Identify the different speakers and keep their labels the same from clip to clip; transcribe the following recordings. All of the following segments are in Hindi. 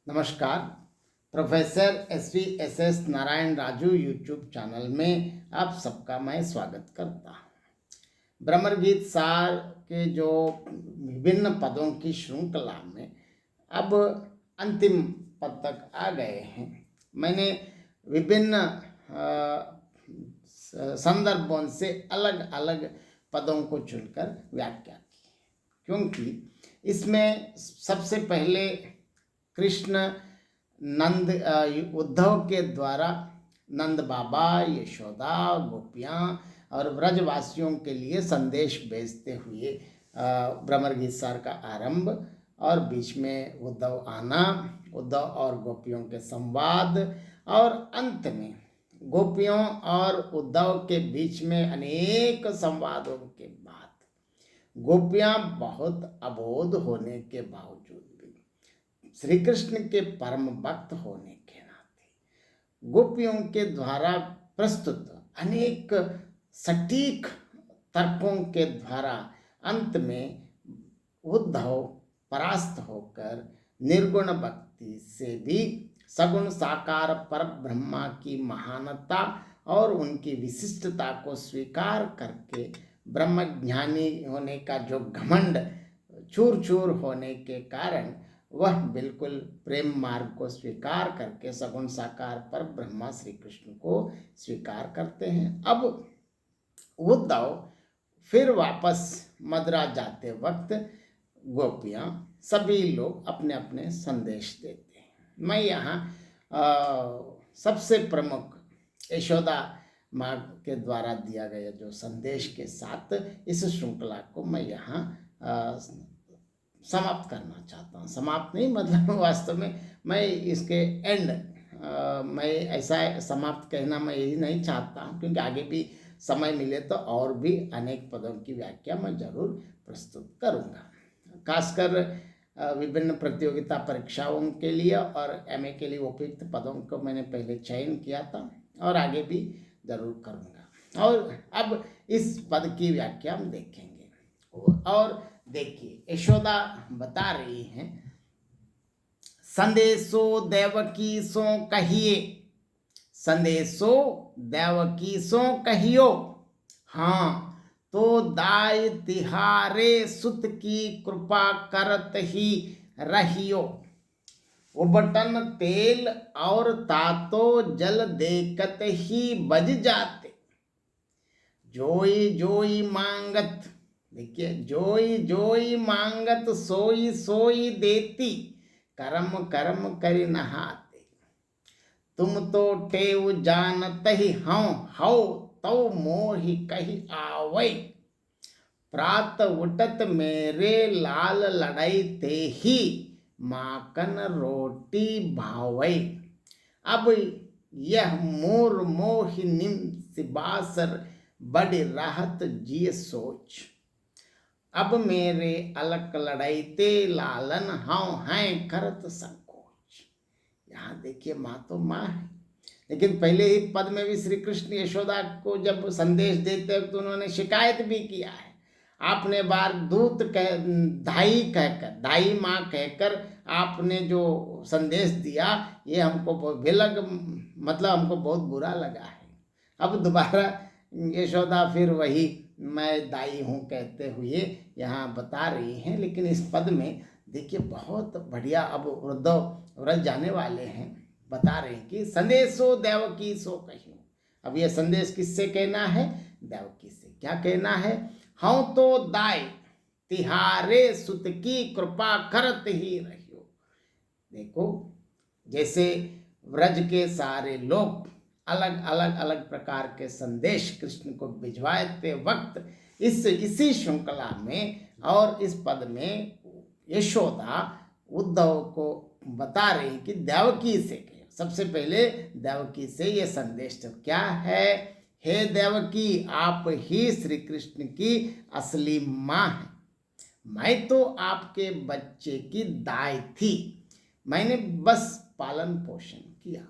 Speaker 1: नमस्कार। Professor SV SS Narayan Raju YouTube channel में आप सबका मैं स्वागत करता हूँ। ब्रह्मगीत सार के जो विभिन्न पदों की श्रृंखला में अब अंतिम पद तक आ गए हैं। मैंने विभिन्न संदर्भों से अलग अलग पदों को चुनकर व्याख्या की, क्योंकि इसमें सबसे पहले कृष्ण नंद उद्धव के द्वारा नंद बाबा, यशोदा, गोपियाँ और व्रजवासियों के लिए संदेश भेजते हुए ब्रह्मगीत सार का आरंभ, और बीच में उद्धव आना, उद्धव और गोपियों के संवाद, और अंत में गोपियों और उद्धव के बीच में अनेक संवादों के बाद गोपियाँ बहुत अबोध होने के बावजूद भी श्री कृष्ण के परम भक्त होने के नाते गोपियों के द्वारा प्रस्तुत अनेक सटीक तर्कों के द्वारा अंत में उद्धव परास्त होकर निर्गुण भक्ति से भी सगुण साकार पर ब्रह्मा की महानता और उनकी विशिष्टता को स्वीकार करके ब्रह्मज्ञानी होने का जो घमंड चूर चूर होने के कारण वह बिल्कुल प्रेम मार्ग को स्वीकार करके सगुण साकार पर ब्रह्मा श्री कृष्ण को स्वीकार करते हैं। अब उद्धव फिर वापस मदुरा जाते वक्त गोपियाँ सभी लोग अपने अपने संदेश देते हैं। मैं यहाँ सबसे प्रमुख यशोदा माँ के द्वारा दिया गया जो संदेश के साथ इस श्रृंखला को मैं यहाँ समाप्त करना चाहता हूँ। समाप्त नहीं, मतलब वास्तव में मैं इसके एंड मैं ऐसा समाप्त कहना मैं यही नहीं चाहता हूँ, क्योंकि आगे भी समय मिले तो और भी अनेक पदों की व्याख्या मैं जरूर प्रस्तुत करूँगा। खासकर विभिन्न प्रतियोगिता परीक्षाओं के लिए और MA के लिए उपयुक्त पदों को मैंने पहले चयन किया था और आगे भी जरूर करूँगा। और अब इस पद की व्याख्या हम देखेंगे। और देखिए, यशोदा बता रही हैं, संदेशो देवकी सो कहिए, संदेशो देवकी सो कहियो, हाँ तो दाय तिहारे सुत की कृपा करत ही रहियो, उबटन तेल और तातो जल देखत ही बज जाते, जोई जोई मांगत, देखिए, जोई जोई मांगत सोई सोई देती, कर्म कर्म करि नहाते, तुम तो टेव जानत ही हौ तौ मोहि कही आवै, प्रात उठत मेरे लाल लड़ाई ते ही माकन रोटी भावै, अब यह मोर मोहि निम सिबासर बड़ी राहत जिय सोच, अब मेरे अलक लड़ाईते लालन हाँ हैं करत संकोच। यहाँ देखिए, माँ तो माँ है, लेकिन पहले ही पद में भी श्री कृष्ण यशोदा को जब संदेश देते वक्त तो उन्होंने शिकायत भी किया है, आपने बार दूत कह दाई कहकर, दाई माँ कहकर आपने जो संदेश दिया ये हमको बेलग, मतलब हमको बहुत बुरा लगा है। अब दोबारा यशोदा फिर वही मैं दाई हूँ कहते हुए यहाँ बता रही हैं। लेकिन इस पद में देखिए बहुत बढ़िया, अब उद्धव व्रज जाने वाले हैं, बता रहे हैं कि संदेशो देवकी सो कहियो। अब यह संदेश किससे कहना है? देवकी से। क्या कहना है? हाँ तो दाय तिहारे सुत की कृपा करत ही रहियो। देखो, जैसे व्रज के सारे लोग अलग अलग अलग प्रकार के संदेश कृष्ण को भिजवाते वक्त इसी श्रृंखला में और इस पद में यशोदा उद्धव को बता रही कि देवकी से कहियो। सबसे पहले देवकी से ये संदेश तो क्या है? हे देवकी, आप ही श्री कृष्ण की असली माँ हैं, मैं तो आपके बच्चे की दाई थी, मैंने बस पालन पोषण किया,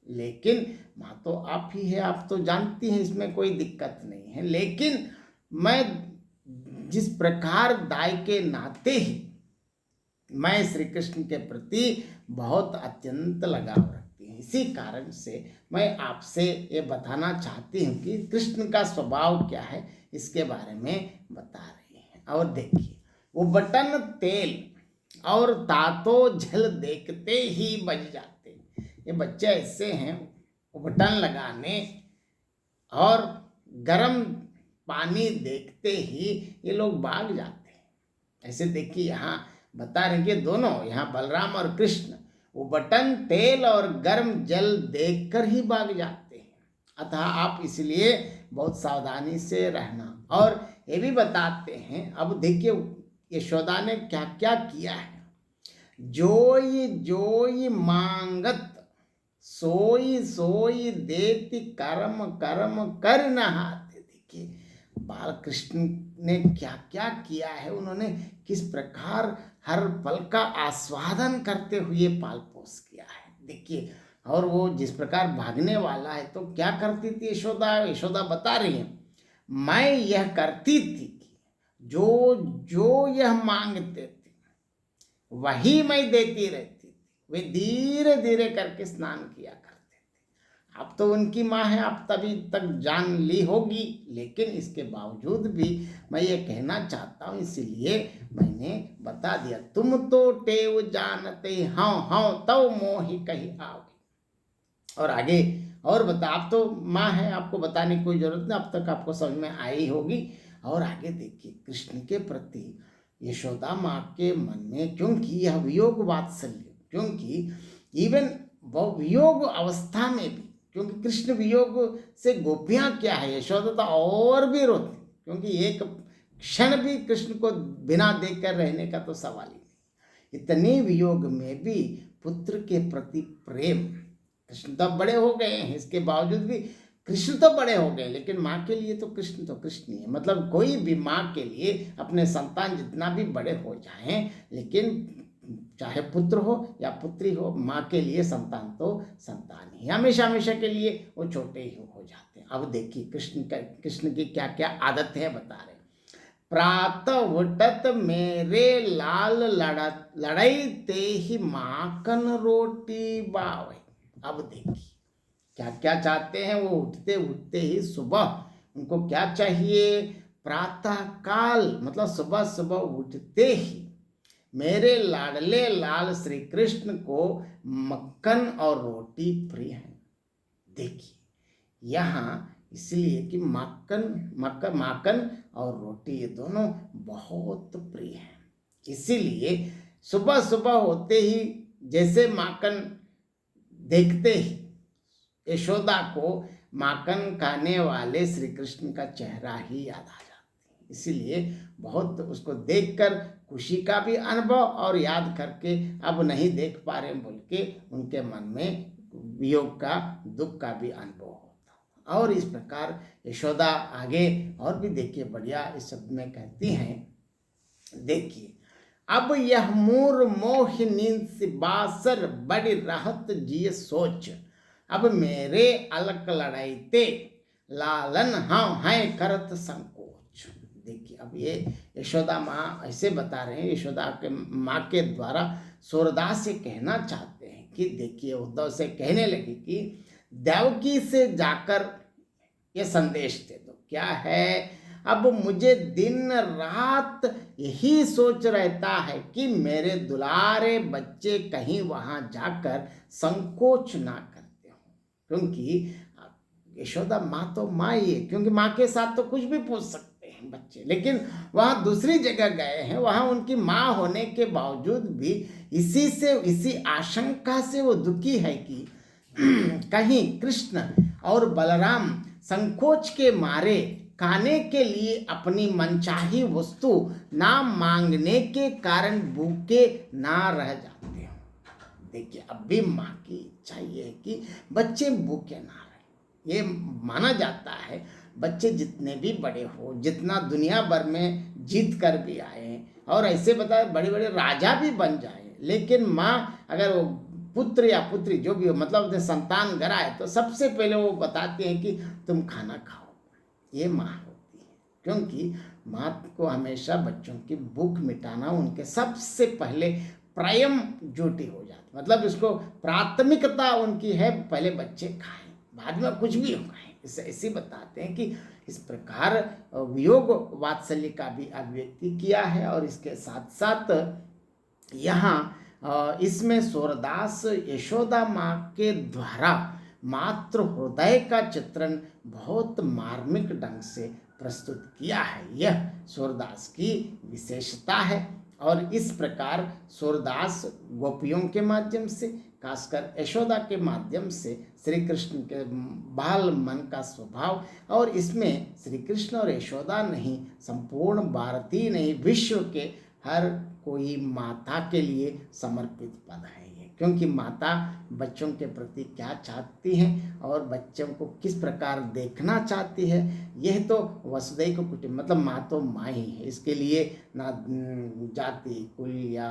Speaker 1: लेकिन माँ तो आप ही है, आप तो जानती हैं, इसमें कोई दिक्कत नहीं है। लेकिन मैं जिस प्रकार दाई के नाते ही मैं श्री कृष्ण के प्रति बहुत अत्यंत लगाव रखती हूँ। इसी कारण से मैं आपसे ये बताना चाहती हूँ कि कृष्ण का स्वभाव क्या है, इसके बारे में बता रही हैं। और देखिए, वो बटन तेल और तातो जल देखते ही बज जाते। ये बच्चे ऐसे हैं, वो बटन लगाने और गर्म पानी देखते ही ये लोग भाग जाते हैं। ऐसे देखिए, यहाँ बता रहे कि दोनों, यहाँ बलराम और कृष्ण, वो बटन तेल और गर्म जल देखकर ही भाग जाते हैं। अतः आप इसलिए बहुत सावधानी से रहना। और ये भी बताते हैं, अब देखिए यशोदा ने क्या क्या किया है। जोई जोई मांगत सोई सोई देती, कर्म कर्म कर नहाते। देखिए बाल कृष्ण ने क्या क्या किया है, उन्होंने किस प्रकार हर पल का आस्वादन करते हुए पाल पोस किया है। देखिए, और वो जिस प्रकार भागने वाला है तो क्या करती थी यशोदा, यशोदा बता रही है, मैं यह करती थी जो जो यह मांगते थे वही मैं देती रहती थी। वे धीरे धीरे करके स्नान किया करते थे। अब तो उनकी माँ है, आप तभी तक जान ली होगी, लेकिन इसके बावजूद भी मैं ये कहना चाहता हूँ, इसीलिए मैंने बता दिया। तुम तो टेव जानते हाँ हाँ तो मोहि कही आओगे। और आगे और बता, आप तो माँ है, आपको बताने की कोई जरूरत नहीं, अब तक आपको समझ में आई होगी। और आगे देखिए, कृष्ण के प्रति यशोदा माँ के मन में, क्योंकि यह वियोग वात्सल्य, क्योंकि इवन वो वियोग अवस्था में भी, क्योंकि कृष्ण वियोग से गोपियाँ क्या है, यशोदा तो और भी रोती, क्योंकि एक क्षण भी कृष्ण को बिना देखकर रहने का तो सवाल ही नहीं। इतने वियोग में भी पुत्र के प्रति प्रेम, कृष्ण तो बड़े हो गए हैं, इसके बावजूद भी कृष्ण तो बड़े हो गए, लेकिन माँ के लिए तो कृष्ण ही है। मतलब कोई भी माँ के लिए अपने संतान जितना भी बड़े हो जाएं, लेकिन चाहे पुत्र हो या पुत्री हो, माँ के लिए संतान तो संतान ही, हमेशा हमेशा के लिए वो छोटे ही हो जाते हैं। अब देखिए कृष्ण की क्या क्या आदत है बता रहे। प्रातः उठत मेरे लाल लड़ाई ते ही माखन रोटी बावे। अब देखिए क्या क्या चाहते हैं, वो उठते उठते ही सुबह उनको क्या चाहिए, प्रातः काल मतलब सुबह सुबह उठते ही मेरे लाडले लाल श्री कृष्ण को मक्खन और रोटी प्रिय है। देखिए यहाँ इसलिए कि माखन और रोटी ये दोनों बहुत प्रिय हैं, इसीलिए सुबह सुबह होते ही जैसे माखन देखते ही यशोदा को माखन खाने वाले श्री कृष्ण का चेहरा ही याद आ जाता है। इसीलिए बहुत उसको देखकर खुशी का भी अनुभव और याद करके अब नहीं देख पा रहे बोल के उनके मन में वियोग का, दुख का भी अनुभव होता। और इस प्रकार यशोदा आगे और भी देखिए बढ़िया इस शब्द में कहती हैं, देखिए अब यह मूर मोह नींद से बासर बड़ी राहत जिए सोच, अब मेरे अलक लड़ाईते लालन हाँ है करत संकोच। देखिए अब ये यशोदा माँ ऐसे बता रहे हैं, यशोदा के माँ के द्वारा सूरदास से कहना चाहते हैं कि देखिए उद्धव से कहने लगे कि देवकी से जाकर ये संदेश दे दो। क्या है, अब मुझे दिन रात यही सोच रहता है कि मेरे दुलारे बच्चे कहीं वहां जाकर संकोच ना करते हो, क्योंकि यशोदा माँ तो माँ ही है, क्योंकि माँ के साथ तो कुछ भी पूछ सकते हैं बच्चे, लेकिन वहां दूसरी जगह गए हैं, वहां उनकी माँ होने के बावजूद भी इसी आशंका से वो दुखी है कि कहीं कृष्ण और बलराम संकोच के मारे खाने के लिए अपनी मनचाही वस्तु ना मांगने के कारण भूखे ना रह जाते हो। देखिए अब भी माँ की इच्छा ये है कि बच्चे भूखे ना रहे। ये माना जाता है बच्चे जितने भी बड़े हो, जितना दुनिया भर में जीत कर भी आए और ऐसे बता बड़े बड़े राजा भी बन जाए, लेकिन माँ अगर वो पुत्र या पुत्री जो भी हो, मतलब अपने संतान घर आए तो सबसे पहले वो बताते हैं कि तुम खाना खाओ। ये माँ होती है, क्योंकि माँ को हमेशा बच्चों की भूख मिटाना उनके सबसे पहले प्रायम ड्यूटी हो जाती, मतलब इसको प्राथमिकता उनकी है पहले बच्चे खाएं, बाद में कुछ भी हो खाएं। इसे ऐसे बताते हैं कि इस प्रकार वियोग वात्सल्य का भी अभिव्यक्ति किया है। और इसके साथ साथ यहाँ इसमें सूरदास यशोदा माँ के द्वारा मातृ हृदय का चित्रण बहुत मार्मिक ढंग से प्रस्तुत किया है। यह सूरदास की विशेषता है। और इस प्रकार सूरदास गोपियों के माध्यम से, खासकर यशोदा के माध्यम से, श्री कृष्ण के बाल मन का स्वभाव, और इसमें श्री कृष्ण और यशोदा नहीं, संपूर्ण भारतीय नहीं, विश्व के हर कोई माता के लिए समर्पित पद है ये। क्योंकि माता बच्चों के प्रति क्या चाहती हैं और बच्चों को किस प्रकार देखना चाहती है, यह तो वसुधैव कुटुंबकम, मतलब माँ तो माँ ही है। इसके लिए ना जाति, कुल या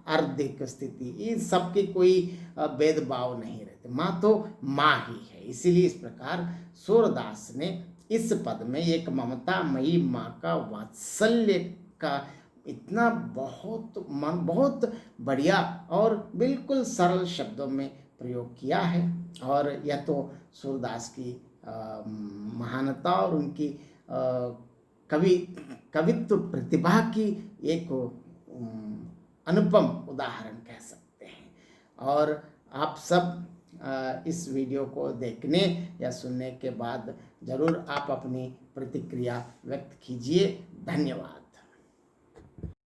Speaker 1: आर्थिक स्थिति, इन सब की कोई भेदभाव नहीं रहते, माँ तो माँ ही है। इसीलिए इस प्रकार सूरदास ने इस पद में एक ममतामयी माँ का वात्सल्य का इतना बहुत बढ़िया और बिल्कुल सरल शब्दों में प्रयोग किया है। और यह तो सूरदास की महानता और उनकी कवित्व प्रतिभा की एक अनुपम उदाहरण कह सकते हैं। और आप सब इस वीडियो को देखने या सुनने के बाद ज़रूर आप अपनी प्रतिक्रिया व्यक्त कीजिए। धन्यवाद।